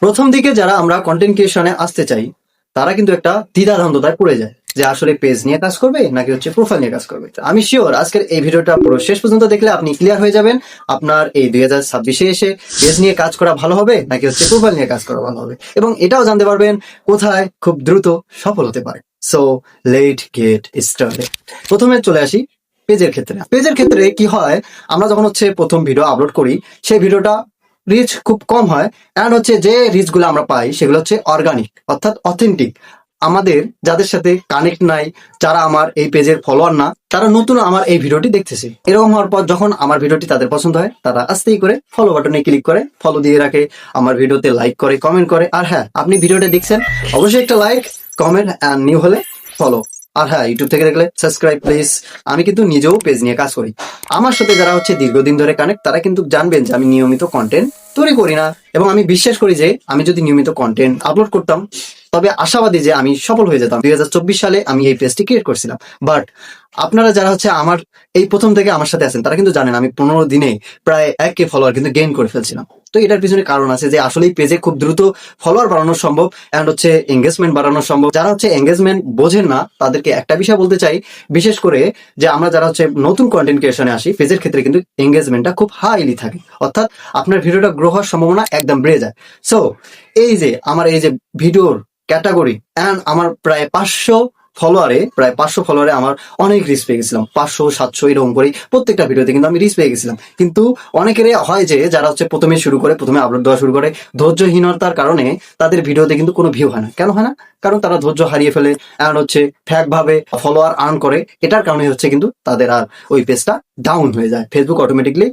প্রথম দিকে যারা আমরা কন্টেন্ট ক্রিয়েশনে আসতে চাই তারা কিন্তু একটা দ্বিধাদ্বন্দ্বতায় পড়ে যায় যে আসলে পেজ নিয়ে কাজ করবে নাকি হচ্ছে প্রোফাইল নিয়ে কাজ করবে। তো আমি শিওর আজকের এই ভিডিওটা পুরো শেষ পর্যন্ত দেখলে আপনি ক্লিয়ার হয়ে যাবেন আপনার এই 2026-এ এসে পেজ নিয়ে কাজ করা ভালো হবে নাকি হচ্ছে প্রোফাইল নিয়ে কাজ করা ভালো হবে, এবং এটাও জানতে পারবেন কোথায় খুব দ্রুত সফল হতে পারে। So late get started. প্রথমে চলে আসি পেজের ক্ষেত্রে। পেজের ক্ষেত্রে কি হয়, আমরা যখন হচ্ছে প্রথম ভিডিও আপলোড করি সেই ভিডিওটা রিচ খুব কম হয়, এন্ড হচ্ছে যে রিচ গুলো আমরা পাই সেগুলো হচ্ছে অর্গানিক অর্থাৎ অথেন্টিক। আমাদের যাদের সাথে কানেক্ট নাই, যারা আমার এই পেজের ফলোয়ার না, তারা নতুন আমার এই ভিডিওটি দেখতেছে। এরকম হওয়ার পর যখন আমার ভিডিওটি তাদের পছন্দ হয় তারা আস্তেই করে ফলো বাটনে ক্লিক করে ফলো দিয়ে রাখে, আমার ভিডিওতে লাইক করে, কমেন্ট করে। আর হ্যাঁ, আপনি ভিডিওটা দেখছেন অবশ্যই একটা লাইক, কমেন্ট এন্ড নিউ হলে ফলো। আর হ্যাঁ, ইউটিউব থেকে দেখলে সাবস্ক্রাইব প্লিজ। আমি কিন্তু নিজেও পেজ নিয়ে কাজ করি। আমার সাথে যারা হচ্ছে দীর্ঘদিন ধরে কানেক্ট তারা কিন্তু জানবেন যে আমি নিয়মিত কন্টেন্ট তৈরি করি না, এবং আমি বিশ্বাস করি যে আমি যদি নিয়মিত কন্টেন্ট আপলোড করতাম তবে আশাবাদী যে আমি সফল হয়ে যেতাম। 2024 সালে আমি এই পেজটি ক্রিয়েট করছিলাম। বাট আপনারা যারা হচ্ছে আমার এই প্রথম থেকে আমার সাথে আছেন তারা কিন্তু জানেন আমি 15 দিনে প্রায় 1K ফলোয়ার কিন্তু গেইন করে ফেলছিলাম। তো এটার পিছনে কারণ আছে যে আসলে এই পেজে খুব দ্রুত ফলোয়ার বাড়ানো সম্ভব এন্ড হচ্ছে এঙ্গেজমেন্ট বাড়ানো সম্ভব। যারা হচ্ছে এঙ্গেজমেন্ট বোঝেন না তাদেরকে একটা বিষয় বলতে চাই, বিশেষ করে যে আমরা যারা হচ্ছে নতুন কন্টেন্ট ক্রিয়েশনে আসি পেজের ক্ষেত্রে কিন্তু এঙ্গেজমেন্টটা খুব হাইলি থাকে, অর্থাৎ আপনার ভিডিওটা গ্রো হওয়ার সম্ভাবনা একদম বেড়ে যায়। সো এই যে আমার এই যে ভিডিওর ক্যাটাগরি এন্ড আমার প্রায় 500 ফলোয়ারে আমার অনেক রিস্ক পেয়ে গেছিলাম। 500 700 এরকম করে প্রত্যেকটা ভিডিওতে কিন্তু আমি রিস্ক পেয়ে গেছিলাম। কিন্তু অনেকের হয় যে যারা হচ্ছে প্রথমে আপলোড দেওয়া শুরু করে ধৈর্যহীনতার কারণে তাদের ভিডিওতে কিন্তু কোনো ভিউ হয় না। কেন হয় না? কারণ তারা ধৈর্য হারিয়ে ফেলে এন্ড হচ্ছে ফ্যাক ভাবে ফলোয়ার আর্ন করে। এটার কারণে হচ্ছে কিন্তু তাদের আর ওই পেজটা ডাউন হয়ে যায়, ফেসবুক অটোমেটিকলি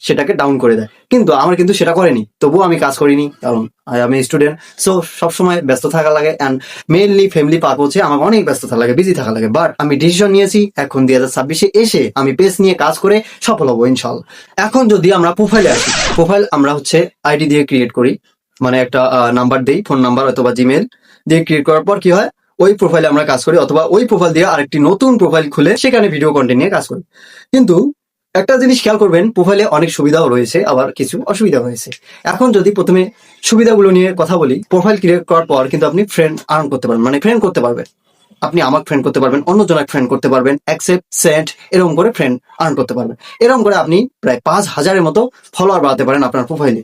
সেটাকে ডাউন করে দেয়। কিন্তু আমার কিন্তু সেটা করেনি, তবুও আমি কাজ করিনি, কারণ আমি স্টুডেন্ট। সো সবসময় ব্যস্ত থাকা লাগে এন্ড মেইনলি ফ্যামিলি পারপোজে আমাকে অনেক ব্যস্ত থাকা লাগে, বিজি থাকা লাগে। বাট আমি ডিসিশন নিয়েছি এখন 2026-এ এসে আমি পেজ নিয়ে কাজ করে সফল হবো ইনশাল্লাহ। এখন যদি আমরা প্রোফাইলে আসি, প্রোফাইল আমরা হচ্ছে আইডি দিয়ে ক্রিয়েট করি, মানে একটা নাম্বার দেই, ফোন নাম্বার অথবা জিমেল দিয়ে ক্রিয়েট করার পর কি হয়, ওই প্রোফাইলে আমরা কাজ করি অথবা ওই প্রোফাইল দিয়ে আরেকটি নতুন প্রোফাইল খুলে সেখানে ভিডিও কন্টেন্ট নিয়ে কাজ করি। কিন্তু একটা জিনিস খেয়াল করবেন, প্রোফাইলে অনেক সুবিধাও রয়েছে আবার কিছু অসুবিধা রয়েছে। এখন যদি প্রথমে সুবিধাগুলো নিয়ে কথা বলি, প্রোফাইল ক্রিয়েট করার পর কিন্তু আপনি ফ্রেন্ড আর্ন করতে পারবেন, মানে ফ্রেন্ড করতে পারবেন। আপনি আমাকে ফ্রেন্ড করতে পারবেন, অন্যজনকে ফ্রেন্ড করতে পারবেন, অ্যাকসেপ্ট সেন্ড এরকম করে ফ্রেন্ড আর্ন করতে পারবেন। এরকম করে আপনি প্রায় 5000-এর মতো ফলোয়ার বাড়াতে পারেন আপনার প্রোফাইলে।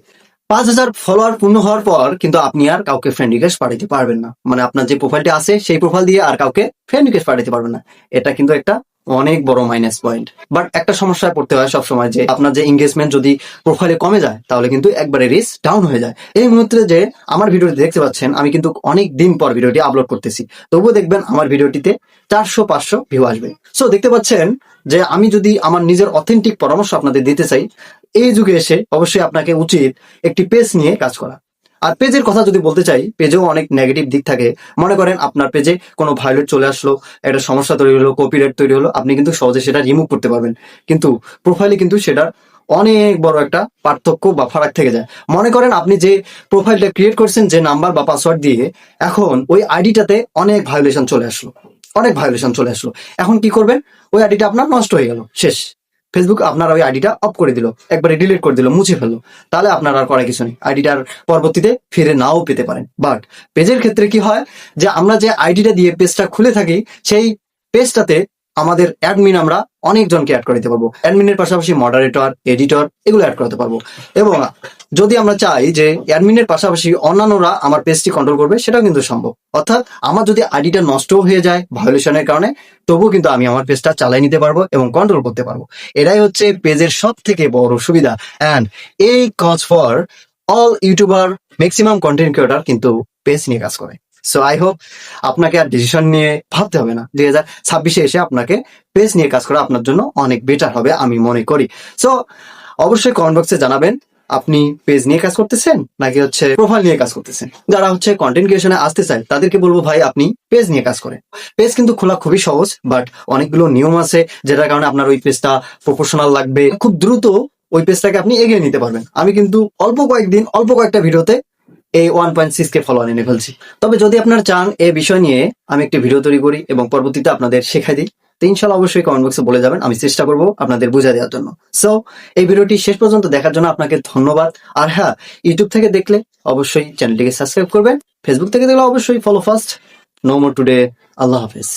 5000 ফলোয়ার পূর্ণ হওয়ার পর কিন্তু আপনি আর কাউকে ফ্রেন্ড রিকোয়েস্ট পাঠাতে পারবেন না, মানে আপনার যে প্রোফাইলটা আছে সেই প্রোফাইল দিয়ে আর কাউকে ফ্রেন্ড রিকোয়েস্ট পাঠাতে পারবেন না। এটা কিন্তু একটা অনেক বড় মাইনাস পয়েন্ট। বাট একটা সমস্যায় পড়তে হয় সবসময়, যে আপনার যে এঙ্গেজমেন্ট যদি প্রোফাইলে কমে যায় তাহলে কিন্তু একবারে রিচ ডাউন হয়ে যায়। এই মুহূর্তে যে আমার ভিডিওটি দেখতে পাচ্ছেন, আমি কিন্তু অনেক দিন পর ভিডিওটি আপলোড করতেছি, তবুও দেখবেন আমার ভিডিওটিতে 400-500 ভিউ আসবে। সো দেখতে পাচ্ছেন যে আমি যদি আমার নিজের অথেন্টিক পরামর্শ আপনাদের দিতে চাই, এই যুগে এসে অবশ্যই আপনাকে উচিত একটি পেজ নিয়ে কাজ করা। আর পেজের কথা যদি বলতে চাই, পেজেও অনেক নেগেটিভ দিক থাকে। মনে করেন আপনার পেজে কোনো ভায়োলেট চলে আসলো, একটা সমস্যা তৈরি হলো, কপিরাইট তৈরি হলো, আপনি কিন্তু সহজে সেটা রিমুভ করতে পারবেন। কিন্তু প্রোফাইলে কিন্তু সেটা অনেক বড় একটা পার্থক্য বা ফারাক থেকে যায়। মনে করেন আপনি যে প্রোফাইলটা ক্রিয়েট করছেন যে নাম্বার বা পাসওয়ার্ড দিয়ে, এখন ওই আইডিটাতে অনেক ভায়োলেশন চলে আসলো। এখন কি করবেন? ওই আইডিটা আপনার নষ্ট হয়ে গেল, শেষ। ফেসবুক আপনার ওই আইডিটা অফ করে দিল, একবারে ডিলিট করে দিল, মুছে ফেললো। তাহলে আপনার আর করার কিছু নেই, আইডিটার পরবর্তীতে ফিরে নাও পেতে পারেন। বাট পেজের ক্ষেত্রে কি হয়, যে আমরা যে আইডিটা দিয়ে পেজটা খুলে থাকি সেই পেজটাতে আমাদের অ্যাডমিন আমরা অনেকজনকে অ্যাড করে দিতে পারবো। অ্যাডমিনের পাশাপাশি মডারেটর, এডিটর এগুলো অ্যাড করতে পারবো। এবং যদি আমরা চাই যে অ্যাডমিনের পাশাপাশি অন্যান্যরা আমার পেজটি কন্ট্রোল করবে, সেটাও কিন্তু সম্ভব। অর্থাৎ আমার যদি আইডিটা নষ্ট হয়ে যায় ভায়োলেশনের কারণে, তবুও কিন্তু আমি আমার পেজটা চালাই নিতে পারবো এবং কন্ট্রোল করতে পারবো। এটাই হচ্ছে পেজের সব থেকে বড় সুবিধা। অ্যান্ড এই কাজ for all YouTuber, maximum content creator কিন্তু পেজ নিয়ে কাজ করে। সো আই হোপ আপনাকে আর ডিসিশন নিয়ে ভাবতে হবে না। 2026-এ এসে আপনাকে পেজ নিয়ে কাজ করা আপনার জন্য অনেক বেটার হবে আমি মনে করি। সো অবশ্যই কমেন্ট বক্সে জানাবেন আপনি পেজ নিয়ে কাজ করতেছেন নাকি হচ্ছে প্রোফাইল নিয়ে কাজ করতেছেন। যারা হচ্ছে কন্টেন্ট ক্রিয়েশনে আসতে চায় তাদেরকে বলবো, ভাই আপনি পেজ নিয়ে কাজ করেন। পেজ কিন্তু খোলা খুবই সহজ, বাট অনেকগুলো নিয়ম আছে যেটার কারণে আপনার ওই পেজটা প্রফেশনাল লাগবে। খুব দ্রুত ওই পেজটাকে আপনি এগিয়ে নিতে পারবেন। আমি কিন্তু অল্প কয়েকটা ভিডিওতে এই 1.6K ফলোয়ার এনে ফেলছি। তবে যদি আপনারা চান এই বিষয় নিয়ে আমি একটি ভিডিও তৈরি করি এবং পরবর্তীতে আপনাদের শেখাই দিই, তো ইনশাল্লাহ অবশ্যই কমেন্ট বক্সে বলে যাবেন, আমি চেষ্টা করবো আপনাদের বুঝিয়ে দেওয়ার জন্য। সো এই ভিডিওটি শেষ পর্যন্ত দেখার জন্য আপনাকে ধন্যবাদ। আর হ্যাঁ, ইউটিউব থেকে দেখলে অবশ্যই চ্যানেলটিকে সাবস্ক্রাইব করবেন, ফেসবুক থেকে দেখলে অবশ্যই follow first. No more today, আল্লাহ হাফেজ।